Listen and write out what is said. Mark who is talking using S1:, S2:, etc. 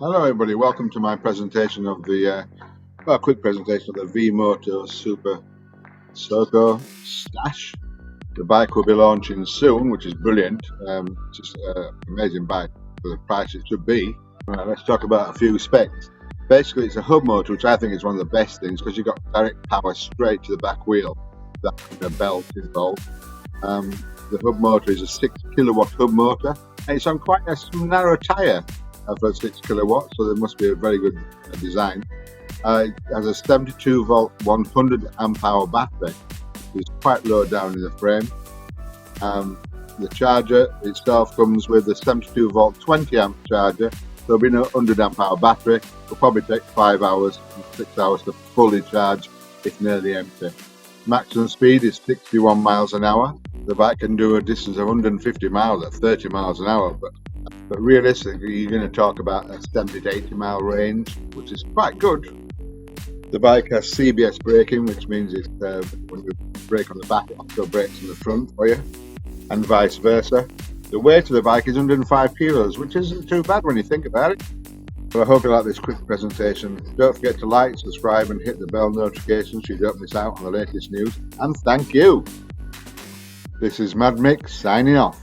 S1: Hello everybody, welcome to my presentation of the, quick presentation of the Vmoto Super Soco Stash. The bike will be launching soon, which is brilliant. It's just an amazing bike for the price it should be. Right, let's talk about a few specs. Basically it's a hub motor, which I think is one of the best things because you've got direct power straight to the back wheel. That's a belt involved. The hub motor is a 6 kilowatt hub motor and it's on quite a narrow tyre for 6 kilowatts, so there must be a very good design. It has a 72 volt 100 amp hour battery, which is quite low down in the frame. The charger itself comes with a 72 volt 20 amp charger, so there'll be no 100 amp hour battery. It'll probably take 5 hours, 6 hours to fully charge if nearly empty. Maximum speed is 61 miles an hour. The bike can do a distance of 150 miles at 30 miles an hour, but realistically you're going to talk about a 70 to 80 mile range, which is quite good. The bike has CBS braking, which means it's when you brake on the back it also brakes on the front for you, and vice versa. The weight of the bike is 105 kilos, which isn't too bad when you think about it. Well, I hope you like this quick presentation. Don't forget to like, subscribe and hit the bell notification so you don't miss out on the latest news, and thank you. This is Mad Mick signing off.